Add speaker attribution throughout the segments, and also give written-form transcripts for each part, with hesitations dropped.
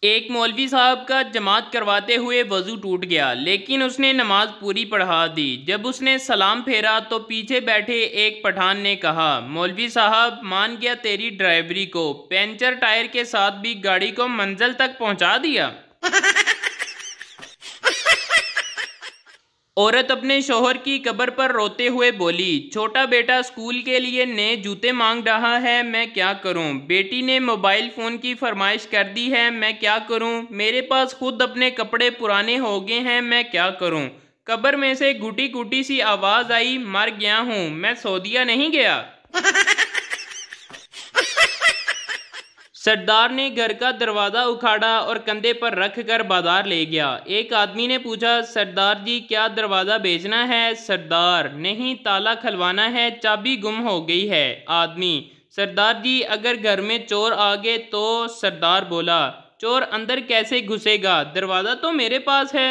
Speaker 1: एक मौलवी साहब का जमात करवाते हुए वज़ू टूट गया, लेकिन उसने नमाज पूरी पढ़ा दी। जब उसने सलाम फेरा तो पीछे बैठे एक पठान ने कहा, मौलवी साहब, मान गया तेरी ड्राइवरी को, पंचर टायर के साथ भी गाड़ी को मंजिल तक पहुंचा दिया। औरत अपने शौहर की कब्र पर रोते हुए बोली, छोटा बेटा स्कूल के लिए नए जूते मांग रहा है, मैं क्या करूं? बेटी ने मोबाइल फ़ोन की फरमाइश कर दी है, मैं क्या करूं? मेरे पास खुद अपने कपड़े पुराने हो गए हैं, मैं क्या करूं? कब्र में से घुटी घुटी सी आवाज़ आई, मर गया हूं, मैं सऊदीया नहीं गया। सरदार ने घर का दरवाज़ा उखाड़ा और कंधे पर रख कर बाजार ले गया। एक आदमी ने पूछा, सरदार जी क्या दरवाज़ा बेचना है? सरदार, नहीं, ताला खलवाना है, चाबी गुम हो गई है। आदमी, सरदार जी अगर घर में चोर आ गए तो? सरदार बोला, चोर अंदर कैसे घुसेगा, दरवाज़ा तो मेरे पास है।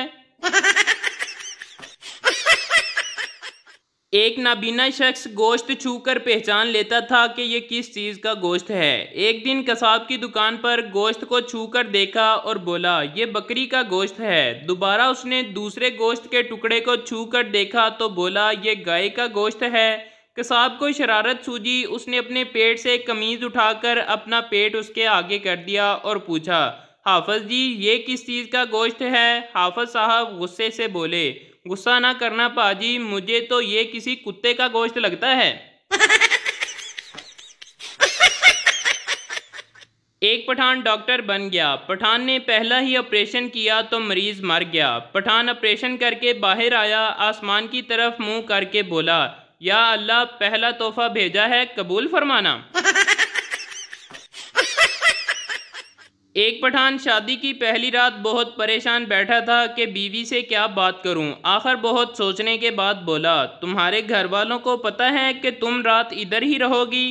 Speaker 1: एक नाबीना शख्स गोश्त छूकर पहचान लेता था कि ये किस चीज़ का गोश्त है। एक दिन कसाब की दुकान पर गोश्त को छूकर देखा और बोला, ये बकरी का गोश्त है। दोबारा उसने दूसरे गोश्त के टुकड़े को छूकर देखा तो बोला, ये गाय का गोश्त है। कसाब को शरारत सूझी, उसने अपने पेट से कमीज़ उठाकर अपना पेट उसके आगे कर दिया और पूछा, हाफिज जी ये किस चीज़ का गोश्त है? हाफिज साहब गुस्से से बोले, गुस्सा ना करना पाजी, मुझे तो ये किसी कुत्ते का गोश्त लगता है। एक पठान डॉक्टर बन गया। पठान ने पहला ही ऑपरेशन किया तो मरीज मर गया। पठान ऑपरेशन करके बाहर आया, आसमान की तरफ मुंह करके बोला, या अल्लाह, पहला तोहफा भेजा है, कबूल फरमाना। एक पठान शादी की पहली रात बहुत परेशान बैठा था कि बीवी से क्या बात करूं। आखिर बहुत सोचने के बाद बोला, तुम्हारे घर वालों को पता है कि तुम रात इधर ही रहोगी?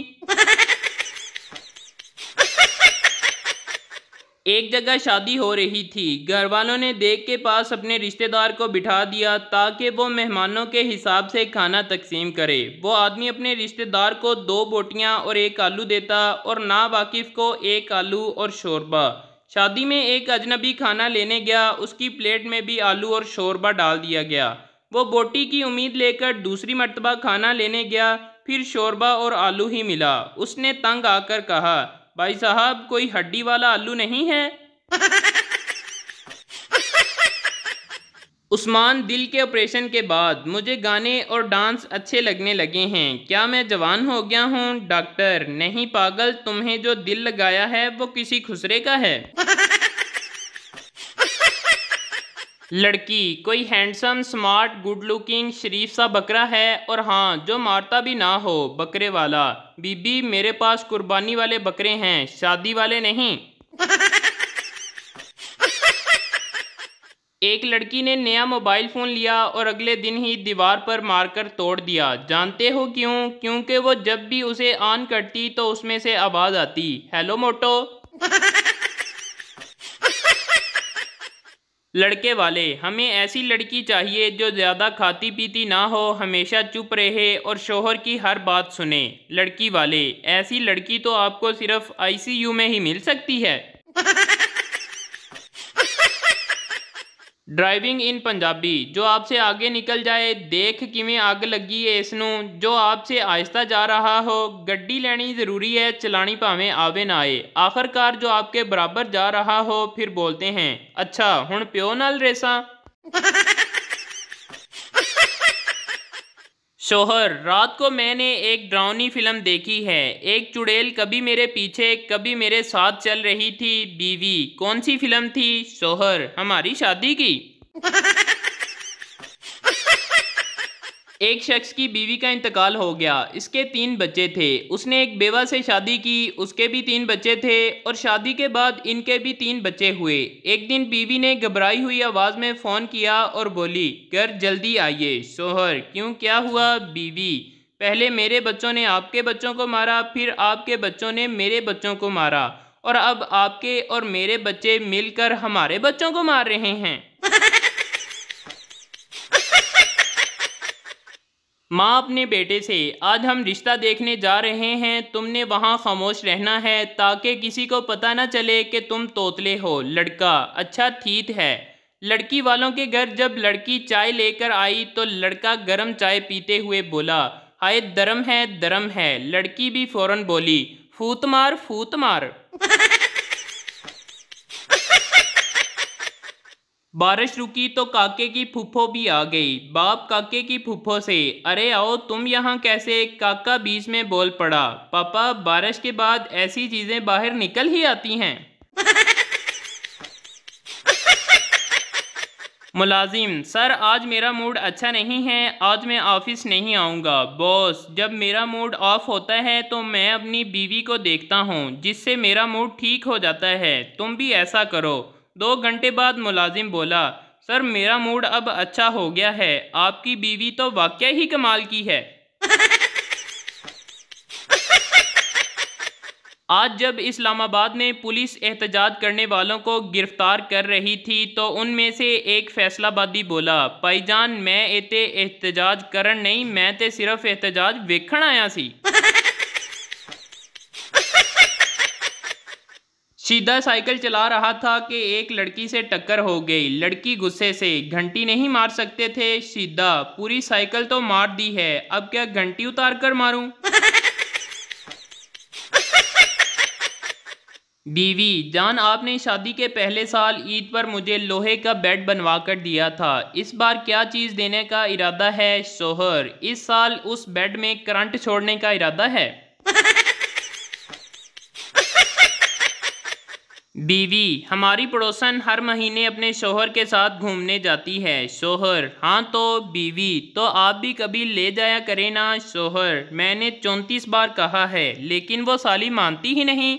Speaker 1: एक जगह शादी हो रही थी। घर वालों ने देख के पास अपने रिश्तेदार को बिठा दिया ताकि वो मेहमानों के हिसाब से खाना तकसीम करे। वो आदमी अपने रिश्तेदार को 2 बोटियां और 1 आलू देता और ना वाकिफ को 1 आलू और शोरबा। शादी में एक अजनबी खाना लेने गया, उसकी प्लेट में भी आलू और शोरबा डाल दिया गया। वो बोटी की उम्मीद लेकर दूसरी मर्तबा खाना लेने गया, फिर शोरबा और आलू ही मिला। उसने तंग आकर कहा, भाई साहब कोई हड्डी वाला आलू नहीं है? उस्मान, दिल के ऑपरेशन के बाद मुझे गाने और डांस अच्छे लगने लगे हैं। क्या मैं जवान हो गया हूँ? डॉक्टर, नहीं पागल, तुम्हें जो दिल लगाया है वो किसी खुसरे का है। लड़की, कोई हैंडसम स्मार्ट गुड लुकिंग शरीफ सा बकरा है, और हाँ जो मारता भी ना हो, बकरे वाला। बीबी, मेरे पास कुर्बानी वाले बकरे हैं, शादी वाले नहीं। एक लड़की ने नया मोबाइल फ़ोन लिया और अगले दिन ही दीवार पर मारकर तोड़ दिया। जानते हो क्यों? क्योंकि वो जब भी उसे ऑन करती तो उसमें से आवाज़ आती, हेलो मोटो। लड़के वाले, हमें ऐसी लड़की चाहिए जो ज़्यादा खाती पीती ना हो, हमेशा चुप रहे और शोहर की हर बात सुने। लड़की वाले, ऐसी लड़की तो आपको सिर्फ आईसीयू में ही मिल सकती है। ड्राइविंग इन पंजाबी, जो आपसे आगे निकल जाए, देख किमें अग लगी है इसनू। जो आपसे आहिस्ता जा रहा हो, गड्डी लेनी ज़रूरी है, चलानी भावें आवे ना आए। आखिरकार जो आपके बराबर जा रहा हो, फिर बोलते हैं, अच्छा हुण प्यो नाल रेसा। शोहर, रात को मैंने एक डरावनी फिल्म देखी है। एक चुड़ैल कभी मेरे पीछे कभी मेरे साथ चल रही थी। बीवी, कौन सी फिल्म थी? शोहर, हमारी शादी की। एक शख्स की बीवी का इंतकाल हो गया। इसके 3 बच्चे थे। उसने एक बेवा से शादी की, उसके भी 3 बच्चे थे और शादी के बाद इनके भी 3 बच्चे हुए। एक दिन बीवी ने घबराई हुई आवाज़ में फ़ोन किया और बोली, घर जल्दी आइए। शोहर, क्यों, क्या हुआ? बीवी, पहले मेरे बच्चों ने आपके बच्चों को मारा, फिर आपके बच्चों ने मेरे बच्चों को मारा, और अब आपके और मेरे बच्चे मिलकर हमारे बच्चों को मार रहे हैं। माँ अपने बेटे से, आज हम रिश्ता देखने जा रहे हैं, तुमने वहाँ खामोश रहना है ताकि किसी को पता न चले कि तुम तोतले हो। लड़का, अच्छा ठीक है। लड़की वालों के घर जब लड़की चाय लेकर आई तो लड़का गर्म चाय पीते हुए बोला, हाय दरम है दरम है। लड़की भी फौरन बोली, फूत मार फूत मार। बारिश रुकी तो काके की फूफो भी आ गई। बाप काके की फूफो से, अरे आओ तुम यहाँ कैसे। काका बीच में बोल पड़ा, पापा बारिश के बाद ऐसी चीजें बाहर निकल ही आती हैं। मुलाजिम, सर आज मेरा मूड अच्छा नहीं है, आज मैं ऑफिस नहीं आऊँगा। बॉस, जब मेरा मूड ऑफ होता है तो मैं अपनी बीवी को देखता हूँ जिससे मेरा मूड ठीक हो जाता है, तुम भी ऐसा करो। 2 घंटे बाद मुलाजिम बोला, सर मेरा मूड अब अच्छा हो गया है, आपकी बीवी तो वाकई ही कमाल की है। आज जब इस्लामाबाद में पुलिस एहतजाज करने वालों को गिरफ्तार कर रही थी तो उनमें से एक फैसलाबादी बोला, भाईजान मैं इते एहतजाज करन नहीं, मैं ते सिर्फ एहतजाज वेखण आया सी। सीधा साइकिल चला रहा था कि एक लड़की से टक्कर हो गई। लड़की गुस्से से, घंटी नहीं मार सकते थे। सीधा, पूरी साइकिल तो मार दी है, अब क्या घंटी उतार कर मारूं। बीवी, जान आपने शादी के पहले साल ईद पर मुझे लोहे का बेड बनवा कर दिया था, इस बार क्या चीज़ देने का इरादा है। शोहर, इस साल उस बेड में करंट छोड़ने का इरादा है। बीवी, हमारी पड़ोसन हर महीने अपने शोहर के साथ घूमने जाती है। शोहर, हाँ तो बीवी, तो आप भी कभी ले जाया करें ना। शोहर, मैंने 34 बार कहा है लेकिन वो साली मानती ही नहीं।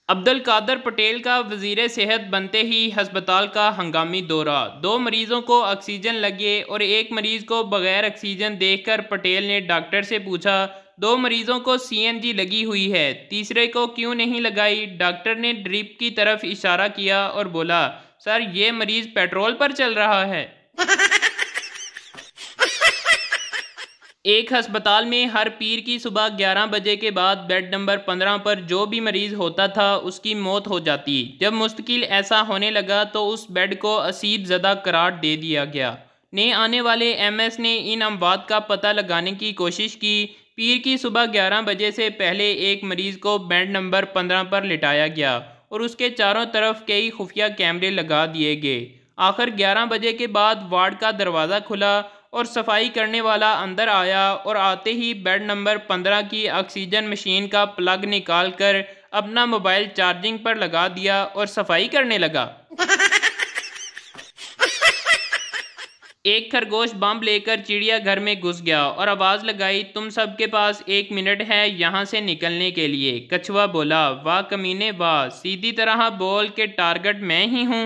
Speaker 1: अब्दुल कादर पटेल का वजीर सेहत बनते ही अस्पताल का हंगामी दौरा। 2 मरीजों को ऑक्सीजन लगे और एक मरीज को बगैर ऑक्सीजन देखकर पटेल ने डॉक्टर से पूछा, 2 मरीजों को सीएनजी लगी हुई है, तीसरे को क्यों नहीं लगाई। डॉक्टर ने ड्रिप की तरफ इशारा किया और बोला, सर ये मरीज पेट्रोल पर चल रहा है। एक अस्पताल में हर पीर की सुबह 11 बजे के बाद बेड नंबर 15 पर जो भी मरीज होता था उसकी मौत हो जाती। जब मुस्तकिल ऐसा होने लगा तो उस बेड को असीब ज़दा करार दे दिया गया। नए आने वाले एमएस ने इन अमवात का पता लगाने की कोशिश की। पीर की सुबह 11 बजे से पहले एक मरीज को बेड नंबर 15 पर लिटाया गया और उसके चारों तरफ कई खुफिया कैमरे लगा दिए गए। आखिर 11 बजे के बाद वार्ड का दरवाज़ा खुला और सफाई करने वाला अंदर आया और आते ही बेड नंबर 15 की ऑक्सीजन मशीन का प्लग निकाल कर अपना मोबाइल चार्जिंग पर लगा दिया और सफाई करने लगा। एक खरगोश बम लेकर चिड़ियाघर में घुस गया और आवाज़ लगाई, तुम सबके पास 1 मिनट है यहाँ से निकलने के लिए। कछुआ बोला, वाह कमीने वाह, सीधी तरह बोल के टारगेट मैं ही हूँ।